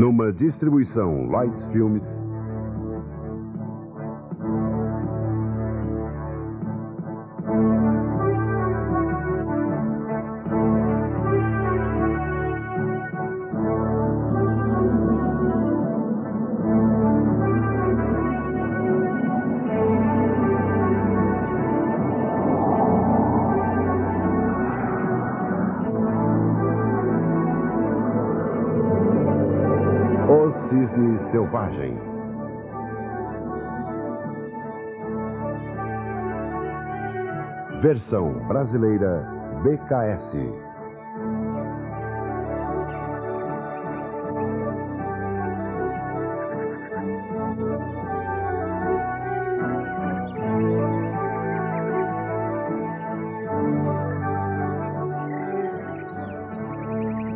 Numa distribuição Lights Filmes. O Cisne Selvagem. Versão brasileira BKS.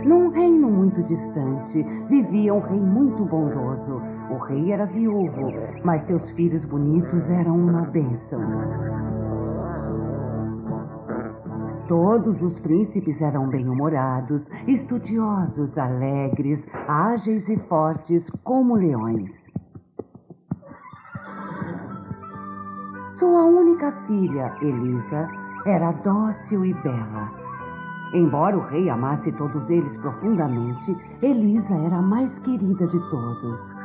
Num reino muito distante, vivia um rei muito bondoso. O rei era viúvo, mas seus filhos bonitos eram uma bênção. Todos os príncipes eram bem-humorados, estudiosos, alegres, ágeis e fortes como leões. Sua única filha, Elisa, era dócil e bela. Embora o rei amasse todos eles profundamente, Elisa era a mais querida de todos.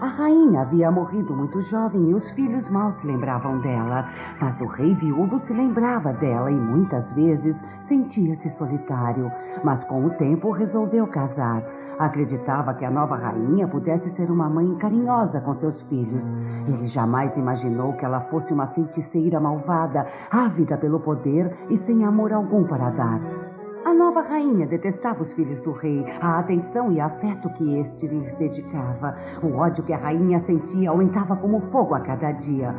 A rainha havia morrido muito jovem e os filhos mal se lembravam dela, mas o rei viúvo se lembrava dela e muitas vezes sentia-se solitário. Mas com o tempo resolveu casar. Acreditava que a nova rainha pudesse ser uma mãe carinhosa com seus filhos. Ele jamais imaginou que ela fosse uma feiticeira malvada, ávida pelo poder e sem amor algum para dar. A nova rainha detestava os filhos do rei, a atenção e afeto que este lhes dedicava. O ódio que a rainha sentia aumentava como fogo a cada dia.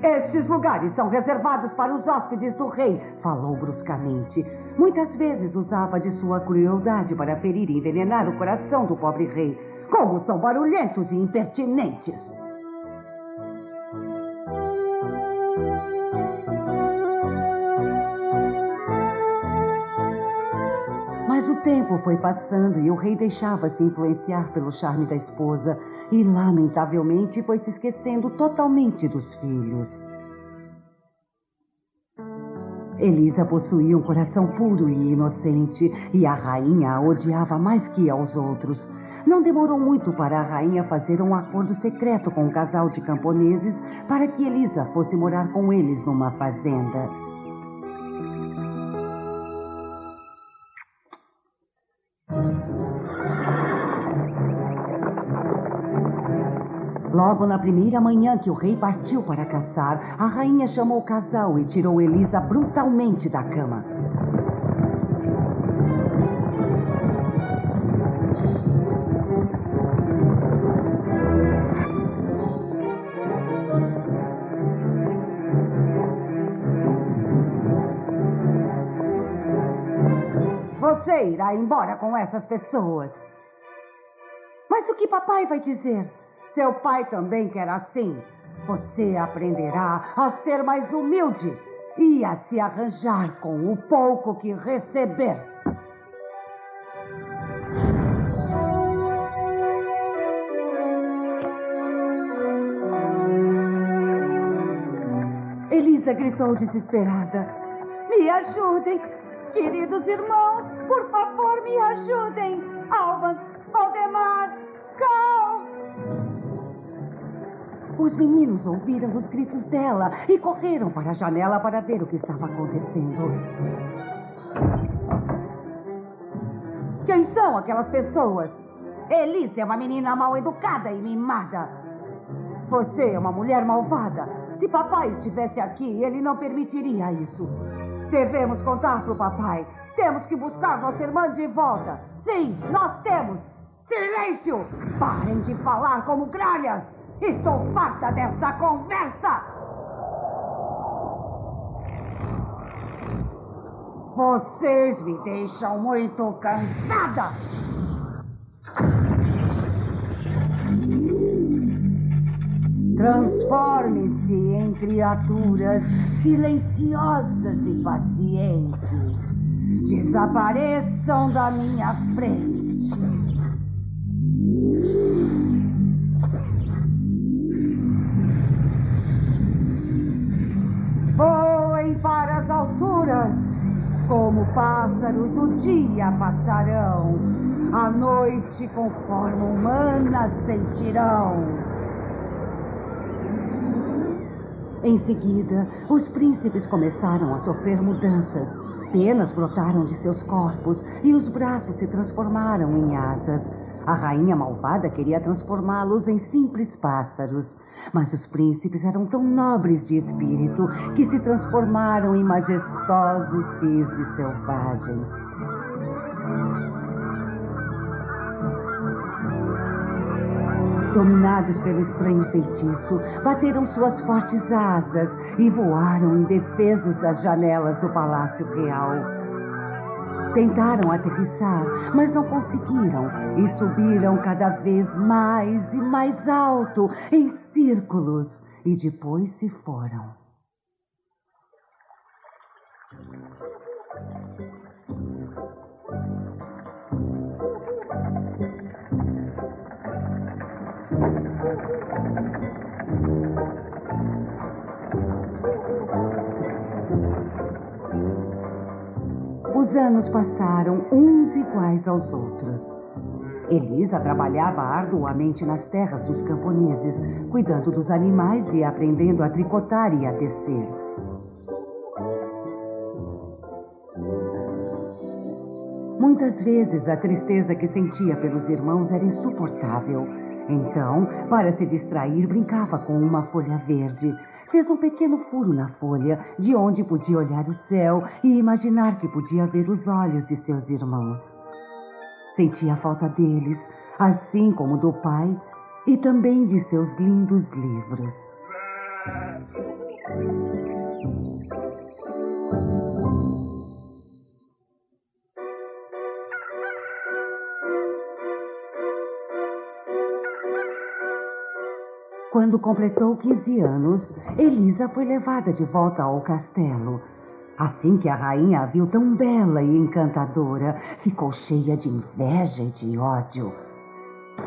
Estes lugares são reservados para os hóspedes do rei, falou bruscamente. Muitas vezes usava de sua crueldade para ferir e envenenar o coração do pobre rei. Como são barulhentos e impertinentes! Mas o tempo foi passando e o rei deixava-se influenciar pelo charme da esposa e, lamentavelmente, foi se esquecendo totalmente dos filhos. Elisa possuía um coração puro e inocente e a rainha a odiava mais que aos outros. Não demorou muito para a rainha fazer um acordo secreto com um casal de camponeses para que Elisa fosse morar com eles numa fazenda. Logo na primeira manhã que o rei partiu para caçar, a rainha chamou o casal e tirou Elisa brutalmente da cama. Você irá embora com essas pessoas. Mas o que papai vai dizer? Seu pai também quer assim. Você aprenderá a ser mais humilde e a se arranjar com o pouco que receber. Elisa gritou desesperada. Me ajudem, queridos irmãos, por favor, me ajudem. Albans, Valdemar, Cal. Os meninos ouviram os gritos dela e correram para a janela para ver o que estava acontecendo. Quem são aquelas pessoas? Elisa é uma menina mal educada e mimada. Você é uma mulher malvada. Se papai estivesse aqui, ele não permitiria isso. Devemos contar para o papai. Temos que buscar nossa irmã de volta. Sim, nós temos. Silêncio! Parem de falar como gralhas. Estou farta dessa conversa! Vocês me deixam muito cansada! Transforme-se em criaturas silenciosas e pacientes. Desapareçam da minha frente. Voem para as alturas. Como pássaros, o dia passarão. A noite, com forma humana, sentirão. Em seguida, os príncipes começaram a sofrer mudanças. Penas brotaram de seus corpos e os braços se transformaram em asas. A rainha malvada queria transformá-los em simples pássaros. Mas os príncipes eram tão nobres de espírito que se transformaram em majestosos cisnes selvagens. Dominados pelo estranho feitiço, bateram suas fortes asas e voaram indefesos das janelas do Palácio Real. Tentaram aterrissar, mas não conseguiram e subiram cada vez mais e mais alto, em círculos, e depois se foram. Os anos passaram uns iguais aos outros. Elisa trabalhava arduamente nas terras dos camponeses, cuidando dos animais e aprendendo a tricotar e a tecer. Muitas vezes a tristeza que sentia pelos irmãos era insuportável. Então, para se distrair, brincava com uma folha verde. Fez um pequeno furo na folha, de onde podia olhar o céu e imaginar que podia ver os olhos de seus irmãos. Sentia a falta deles, assim como do pai e também de seus lindos livros. Quando completou 15 anos, Elisa foi levada de volta ao castelo. Assim que a rainha a viu tão bela e encantadora, ficou cheia de inveja e de ódio.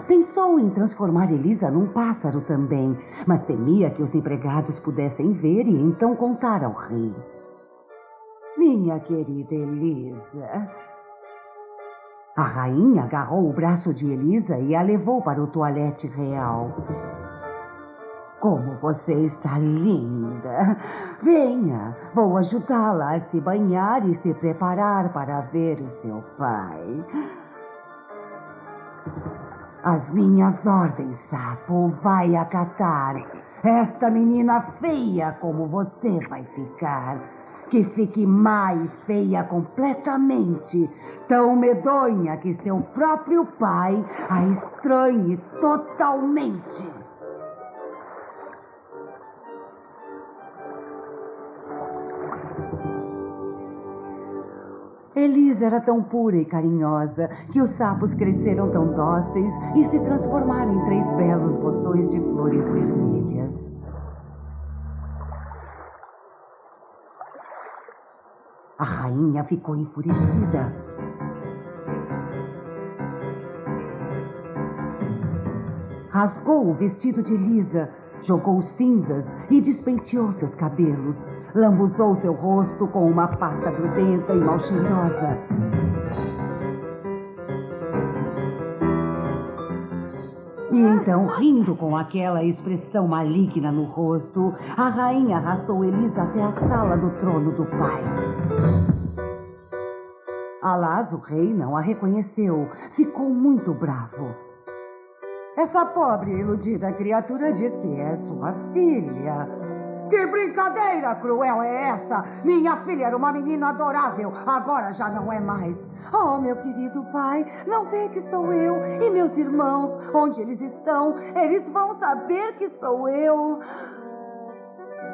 Pensou em transformar Elisa num pássaro também, mas temia que os empregados pudessem ver e então contar ao rei. Minha querida Elisa... A rainha agarrou o braço de Elisa e a levou para o toalete real. Como você está linda! Venha, vou ajudá-la a se banhar e se preparar para ver o seu pai. As minhas ordens, sapo, vai acatar. Esta menina feia como você vai ficar. Que fique má e feia completamente. Tão medonha que seu próprio pai a estranhe totalmente. Elisa era tão pura e carinhosa que os sapos cresceram tão dóceis e se transformaram em 3 belos botões de flores vermelhas. A rainha ficou enfurecida. Rasgou o vestido de Elisa, jogou cinzas e despenteou seus cabelos. Lambuzou seu rosto com uma pasta grudenta e mal cheirosa. E então, rindo com aquela expressão maligna no rosto, a rainha arrastou Elisa até a sala do trono do pai. Alas, o rei não a reconheceu. Ficou muito bravo. Essa pobre e iludida criatura diz que é sua filha. Que brincadeira cruel é essa? Minha filha era uma menina adorável, agora já não é mais. Oh, meu querido pai, não vê que sou eu? E meus irmãos, onde eles estão? Eles vão saber que sou eu.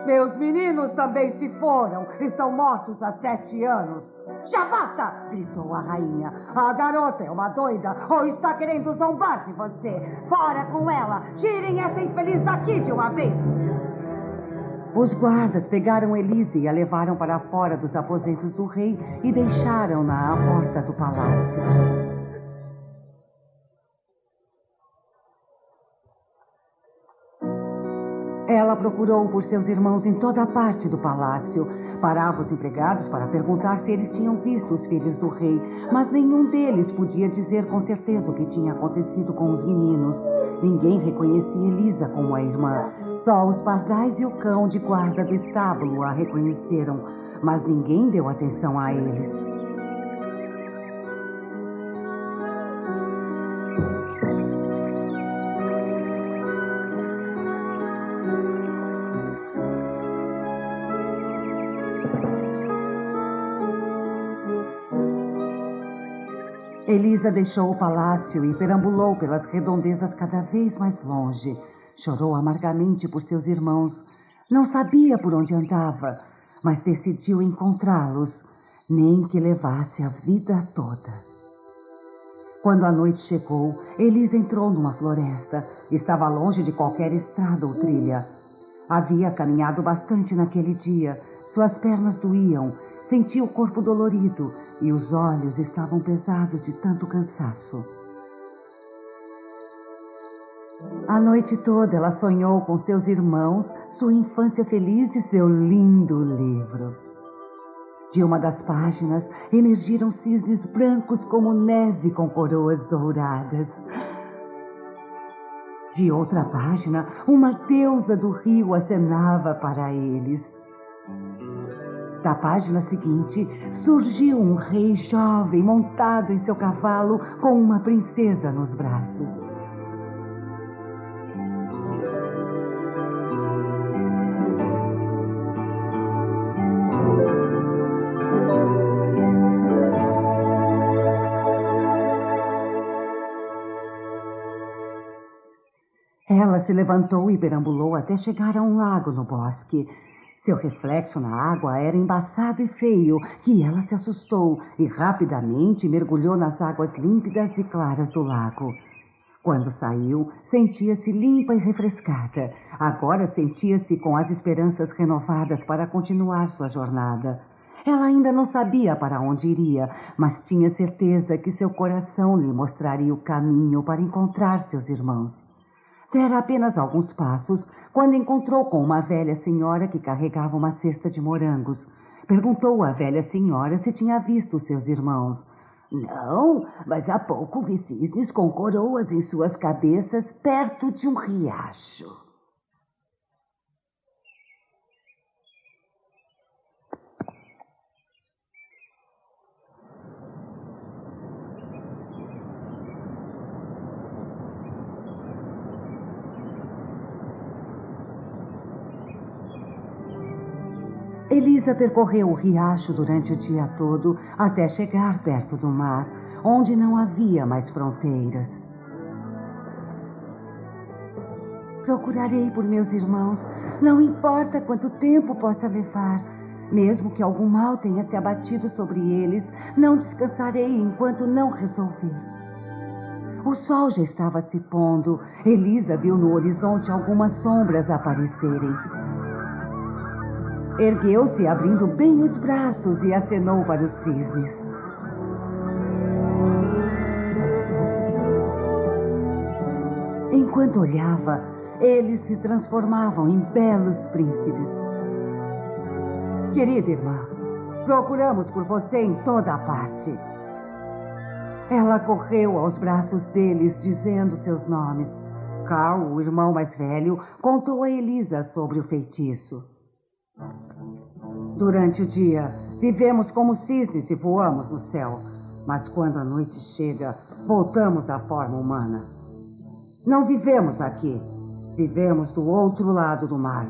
Meus meninos também se foram, estão mortos há 7 anos. Já basta! Gritou a rainha. A garota é uma doida ou está querendo zombar de você. Fora com ela! Tirem essa infeliz daqui de uma vez! Os guardas pegaram Elisa e a levaram para fora dos aposentos do rei e deixaram-na à porta do palácio. Ela procurou por seus irmãos em toda a parte do palácio. Parava os empregados para perguntar se eles tinham visto os filhos do rei, mas nenhum deles podia dizer com certeza o que tinha acontecido com os meninos. Ninguém reconhecia Elisa como a irmã. Só os pardais e o cão de guarda do estábulo a reconheceram, mas ninguém deu atenção a eles. Elisa deixou o palácio e perambulou pelas redondezas cada vez mais longe. Chorou amargamente por seus irmãos. Não sabia por onde andava, mas decidiu encontrá-los, nem que levasse a vida toda. Quando a noite chegou, Elisa entrou numa floresta. Estava longe de qualquer estrada ou trilha. Havia caminhado bastante naquele dia. Suas pernas doíam, sentia o corpo dolorido e os olhos estavam pesados de tanto cansaço. A noite toda ela sonhou com seus irmãos, sua infância feliz e seu lindo livro. De uma das páginas emergiram cisnes brancos como neve com coroas douradas. De outra página, uma deusa do rio acenava para eles. Da página seguinte, surgiu um rei jovem montado em seu cavalo com uma princesa nos braços. Ela se levantou e perambulou até chegar a um lago no bosque. Seu reflexo na água era embaçado e feio, e ela se assustou e rapidamente mergulhou nas águas límpidas e claras do lago. Quando saiu, sentia-se limpa e refrescada. Agora sentia-se com as esperanças renovadas para continuar sua jornada. Ela ainda não sabia para onde iria, mas tinha certeza que seu coração lhe mostraria o caminho para encontrar seus irmãos. Dera apenas alguns passos quando encontrou com uma velha senhora que carregava uma cesta de morangos. Perguntou à velha senhora se tinha visto seus irmãos. Não, mas há pouco vi cisnes com coroas em suas cabeças perto de um riacho. Elisa percorreu o riacho durante o dia todo até chegar perto do mar, onde não havia mais fronteiras. Procurarei por meus irmãos, não importa quanto tempo possa levar. Mesmo que algum mal tenha se abatido sobre eles, não descansarei enquanto não resolver. O sol já estava se pondo. Elisa viu no horizonte algumas sombras aparecerem. Ergueu-se, abrindo bem os braços, e acenou para os cisnes. Enquanto olhava, eles se transformavam em belos príncipes. Querida irmã, procuramos por você em toda a parte. Ela correu aos braços deles, dizendo seus nomes. Carl, o irmão mais velho, contou a Elisa sobre o feitiço. Durante o dia, vivemos como cisnes e voamos no céu. Mas quando a noite chega, voltamos à forma humana. Não vivemos aqui. Vivemos do outro lado do mar.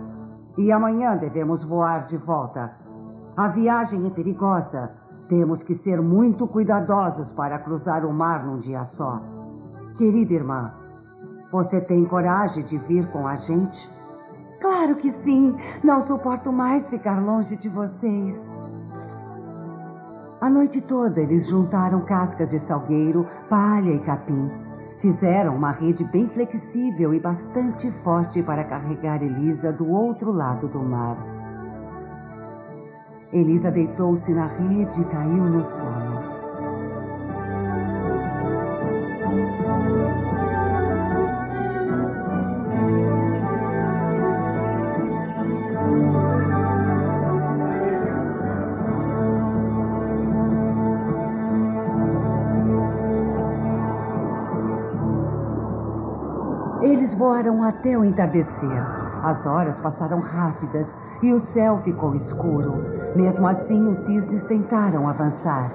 E amanhã devemos voar de volta. A viagem é perigosa. Temos que ser muito cuidadosos para cruzar o mar num dia só. Querida irmã, você tem coragem de vir com a gente? Claro que sim. Não suporto mais ficar longe de vocês. A noite toda eles juntaram cascas de salgueiro, palha e capim. Fizeram uma rede bem flexível e bastante forte para carregar Elisa do outro lado do mar. Elisa deitou-se na rede e caiu no sono. Eles voaram até o entardecer. As horas passaram rápidas e o céu ficou escuro. Mesmo assim, os cisnes tentaram avançar.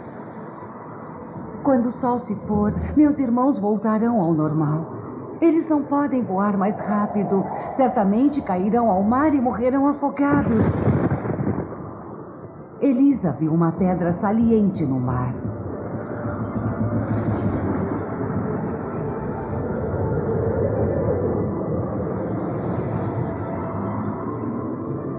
Quando o sol se pôr, meus irmãos voltarão ao normal. Eles não podem voar mais rápido. Certamente cairão ao mar e morrerão afogados. Elisa viu uma pedra saliente no mar.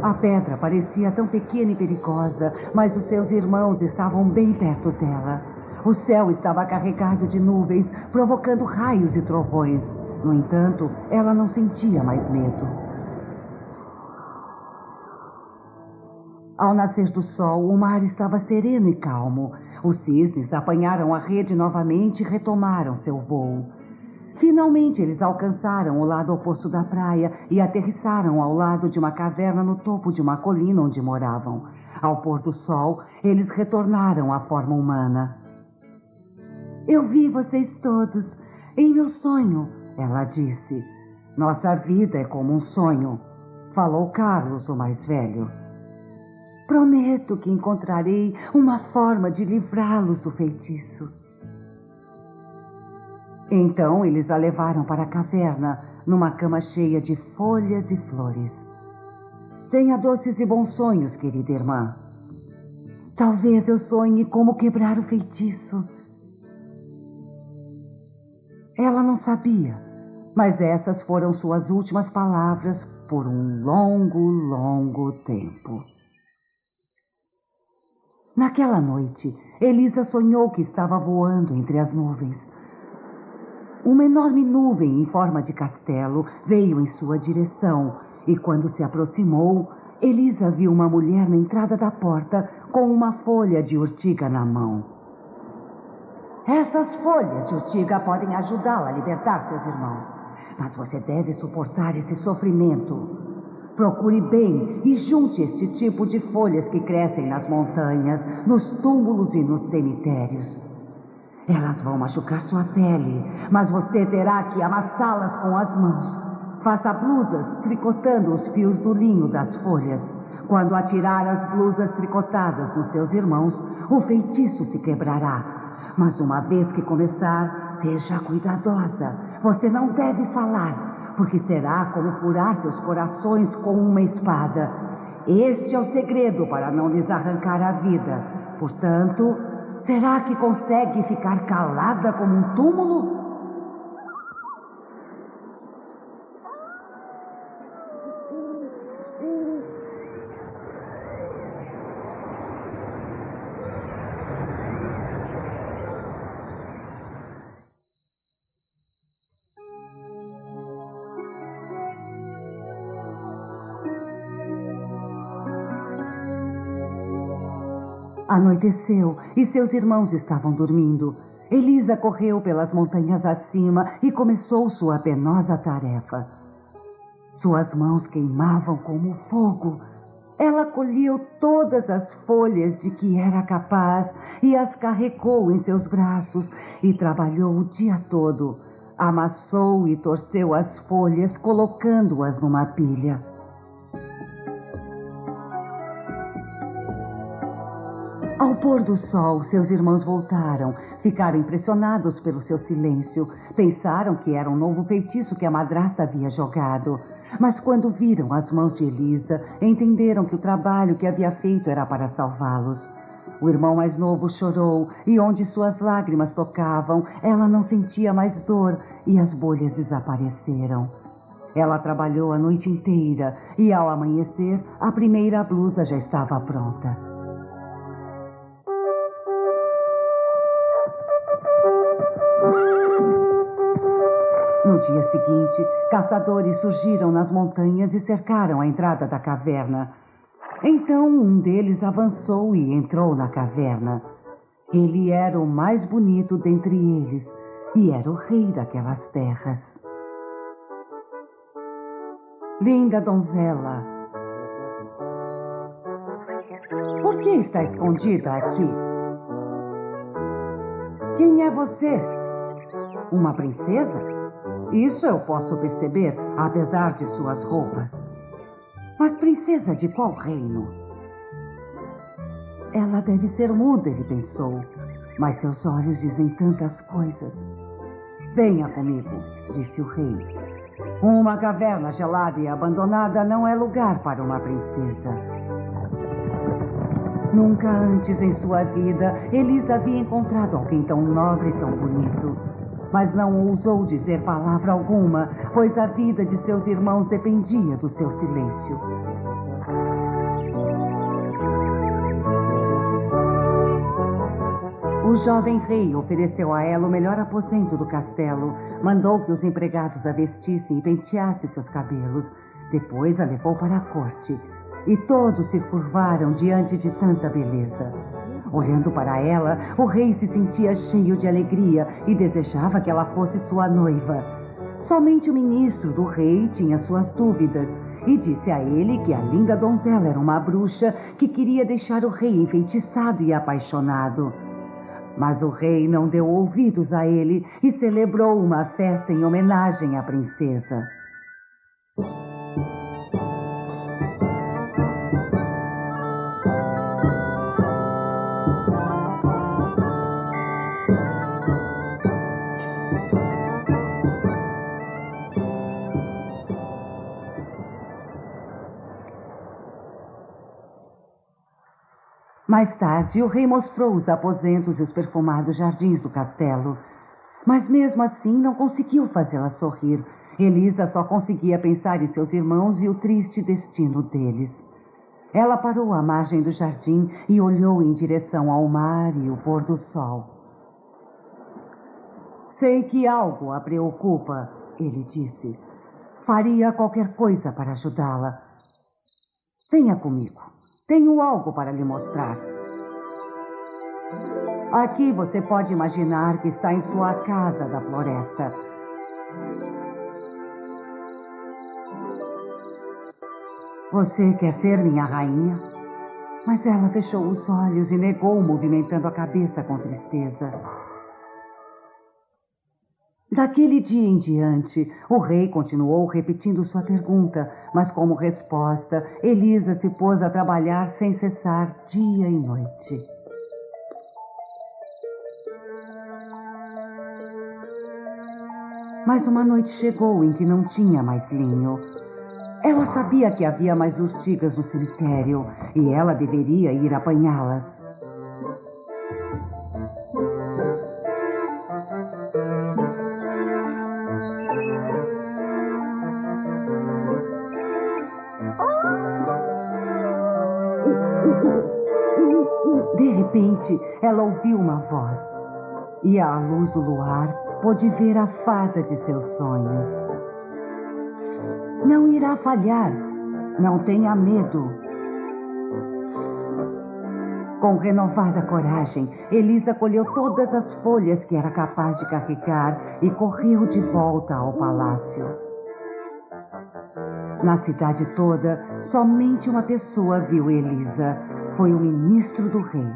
A pedra parecia tão pequena e perigosa, mas os seus irmãos estavam bem perto dela. O céu estava carregado de nuvens, provocando raios e trovões. No entanto, ela não sentia mais medo. Ao nascer do sol, o mar estava sereno e calmo. Os cisnes apanharam a rede novamente e retomaram seu voo. Finalmente, eles alcançaram o lado oposto da praia e aterrissaram ao lado de uma caverna no topo de uma colina onde moravam. Ao pôr do sol, eles retornaram à forma humana. Eu vi vocês todos em meu sonho, ela disse. Nossa vida é como um sonho, falou Carlos, o mais velho. Prometo que encontrarei uma forma de livrá-los do feitiço. Então eles a levaram para a caverna, numa cama cheia de folhas e flores. Tenha doces e bons sonhos, querida irmã. Talvez eu sonhe como quebrar o feitiço. Ela não sabia, mas essas foram suas últimas palavras por um longo, longo tempo. Naquela noite, Elisa sonhou que estava voando entre as nuvens. Uma enorme nuvem em forma de castelo veio em sua direção e, quando se aproximou, Elisa viu uma mulher na entrada da porta com uma folha de urtiga na mão. Essas folhas de urtiga podem ajudá-la a libertar seus irmãos, mas você deve suportar esse sofrimento. Procure bem e junte este tipo de folhas que crescem nas montanhas, nos túmulos e nos cemitérios. Elas vão machucar sua pele, mas você terá que amassá-las com as mãos. Faça blusas tricotando os fios do linho das folhas. Quando atirar as blusas tricotadas nos seus irmãos, o feitiço se quebrará. Mas uma vez que começar, seja cuidadosa. Você não deve falar, porque será como furar seus corações com uma espada. Este é o segredo para não lhes arrancar a vida. Portanto, será que consegue ficar calada como um túmulo? Anoiteceu e seus irmãos estavam dormindo. Elisa correu pelas montanhas acima e começou sua penosa tarefa. Suas mãos queimavam como fogo. Ela colheu todas as folhas de que era capaz e as carregou em seus braços e trabalhou o dia todo. Amassou e torceu as folhas, colocando-as numa pilha. Ao pôr do sol, seus irmãos voltaram. Ficaram impressionados pelo seu silêncio. Pensaram que era um novo feitiço que a madrasta havia jogado. Mas quando viram as mãos de Elisa, entenderam que o trabalho que havia feito era para salvá-los. O irmão mais novo chorou e onde suas lágrimas tocavam, ela não sentia mais dor e as bolhas desapareceram. Ela trabalhou a noite inteira e, ao amanhecer, a primeira blusa já estava pronta. No dia seguinte, caçadores surgiram nas montanhas e cercaram a entrada da caverna. Então um deles avançou e entrou na caverna. Ele era o mais bonito dentre eles e era o rei daquelas terras. Linda donzela, por que está escondida aqui? Quem é você? Uma princesa? Isso eu posso perceber, apesar de suas roupas. Mas princesa de qual reino? Ela deve ser muda, ele pensou. Mas seus olhos dizem tantas coisas. Venha comigo, disse o rei. Uma caverna gelada e abandonada não é lugar para uma princesa. Nunca antes em sua vida, Elisa havia encontrado alguém tão nobre e tão bonito. Mas não ousou dizer palavra alguma, pois a vida de seus irmãos dependia do seu silêncio. O jovem rei ofereceu a ela o melhor aposento do castelo, mandou que os empregados a vestissem e penteassem seus cabelos. Depois a levou para a corte, e todos se curvaram diante de tanta beleza. Olhando para ela, o rei se sentia cheio de alegria e desejava que ela fosse sua noiva. Somente o ministro do rei tinha suas dúvidas e disse a ele que a linda donzela era uma bruxa que queria deixar o rei enfeitiçado e apaixonado. Mas o rei não deu ouvidos a ele e celebrou uma festa em homenagem à princesa. Mais tarde, o rei mostrou os aposentos e os perfumados jardins do castelo. Mas mesmo assim não conseguiu fazê-la sorrir. Elisa só conseguia pensar em seus irmãos e o triste destino deles. Ela parou à margem do jardim e olhou em direção ao mar e o pôr do sol. Sei que algo a preocupa, ele disse. Faria qualquer coisa para ajudá-la. Venha comigo. Tenho algo para lhe mostrar. Aqui você pode imaginar que está em sua casa da floresta. Você quer ser minha rainha? Mas ela fechou os olhos e negou, movimentando a cabeça com tristeza. Daquele dia em diante, o rei continuou repetindo sua pergunta, mas como resposta, Elisa se pôs a trabalhar sem cessar dia e noite. Mas uma noite chegou em que não tinha mais linho. Ela sabia que havia mais urtigas no cemitério e ela deveria ir apanhá-las. De repente, ela ouviu uma voz e, à luz do luar, pôde ver a fada de seus sonhos. Não irá falhar. Não tenha medo. Com renovada coragem, Elisa colheu todas as folhas que era capaz de carregar e correu de volta ao palácio. Na cidade toda, somente uma pessoa viu Elisa. Foi o ministro do rei.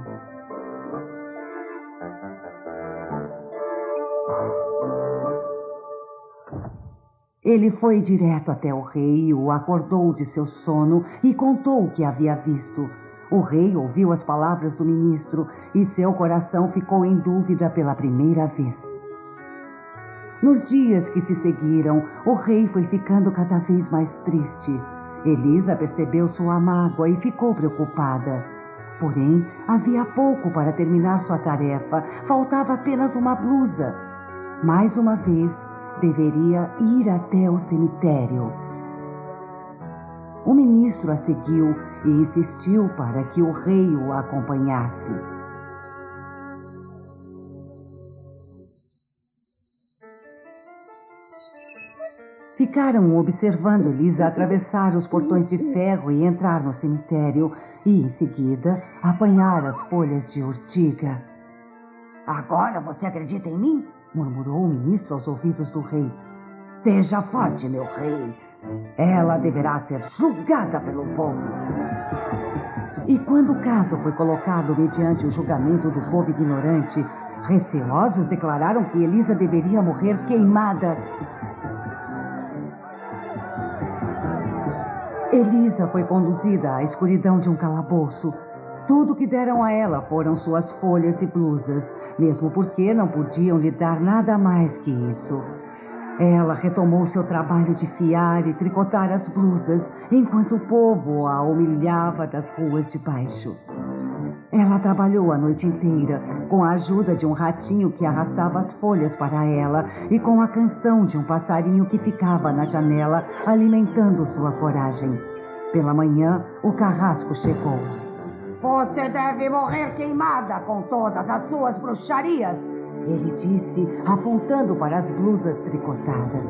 Ele foi direto até o rei, o acordou de seu sono e contou o que havia visto. O rei ouviu as palavras do ministro e seu coração ficou em dúvida pela primeira vez. Nos dias que se seguiram, o rei foi ficando cada vez mais triste. Elisa percebeu sua mágoa e ficou preocupada. Porém, havia pouco para terminar sua tarefa. Faltava apenas uma blusa. Mais uma vez, deveria ir até o cemitério. O ministro a seguiu e insistiu para que o rei o acompanhasse. Ficaram observando Elisa atravessar os portões de ferro e entrar no cemitério e, em seguida, apanhar as folhas de urtiga. Agora você acredita em mim? Murmurou o ministro aos ouvidos do rei. Seja forte, meu rei. Ela deverá ser julgada pelo povo. E quando o caso foi colocado mediante o julgamento do povo ignorante, receosos declararam que Elisa deveria morrer queimada. Elisa foi conduzida à escuridão de um calabouço. Tudo que deram a ela foram suas folhas e blusas, mesmo porque não podiam lhe dar nada mais que isso. Ela retomou seu trabalho de fiar e tricotar as blusas, enquanto o povo a humilhava das ruas de baixo. Ela trabalhou a noite inteira, com a ajuda de um ratinho que arrastava as folhas para ela e com a canção de um passarinho que ficava na janela, alimentando sua coragem. Pela manhã, o carrasco chegou. Você deve morrer queimada com todas as suas bruxarias, ele disse, apontando para as blusas tricotadas.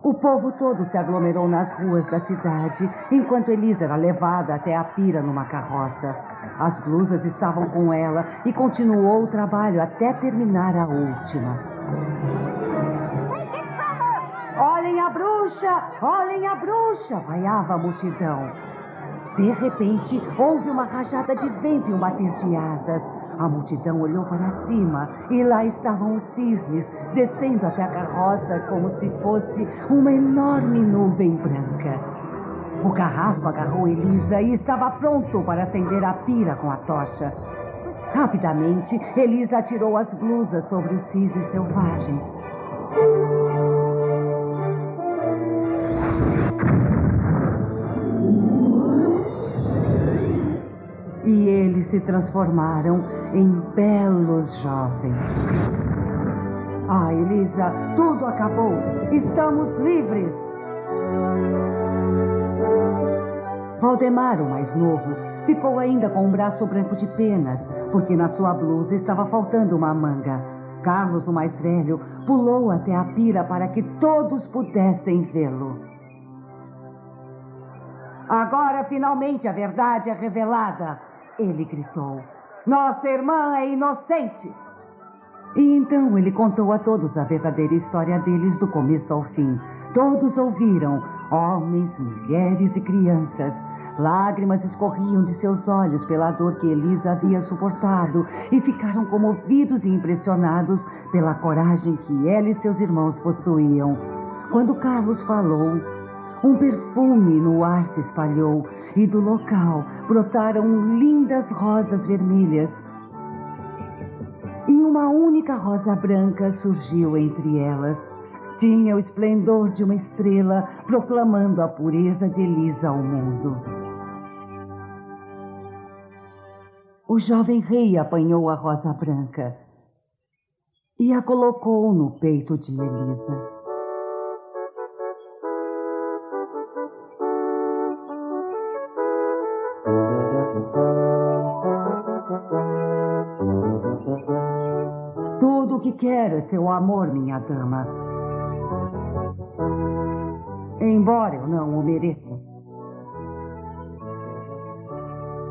O povo todo se aglomerou nas ruas da cidade, enquanto Elisa era levada até a pira numa carroça. As blusas estavam com ela e continuou o trabalho até terminar a última. Olhem a bruxa! Olhem a bruxa! Vaiava a multidão. De repente, houve uma rajada de vento e um bater de asas. A multidão olhou para cima e lá estavam os cisnes, descendo até a carroça como se fosse uma enorme nuvem branca. O carrasco agarrou Elisa e estava pronto para acender a pira com a tocha. Rapidamente, Elisa atirou as blusas sobre os cisnes selvagens. E eles se transformaram em belos jovens. Ah, Elisa, tudo acabou. Estamos livres. Valdemar, o mais novo, ficou ainda com um braço branco de penas, porque na sua blusa estava faltando uma manga. Carlos, o mais velho, pulou até a pira para que todos pudessem vê-lo. Agora, finalmente, a verdade é revelada, ele gritou. Nossa irmã é inocente. E então ele contou a todos a verdadeira história deles do começo ao fim. Todos ouviram, homens, mulheres e crianças. Lágrimas escorriam de seus olhos pela dor que Elisa havia suportado e ficaram comovidos e impressionados pela coragem que ela e seus irmãos possuíam. Quando Carlos falou, um perfume no ar se espalhou e do local brotaram lindas rosas vermelhas. E uma única rosa branca surgiu entre elas. Tinha o esplendor de uma estrela proclamando a pureza de Elisa ao mundo. O jovem rei apanhou a rosa branca e a colocou no peito de Elisa. Tudo o que quero é seu amor, minha dama. Embora eu não o mereça.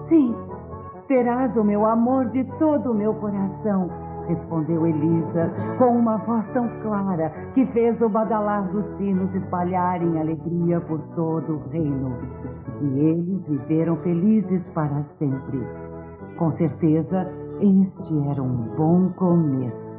Sim, terás o meu amor de todo o meu coração, respondeu Elisa, com uma voz tão clara que fez o badalar dos sinos espalharem alegria por todo o reino. E eles viveram felizes para sempre. Com certeza, este era um bom começo.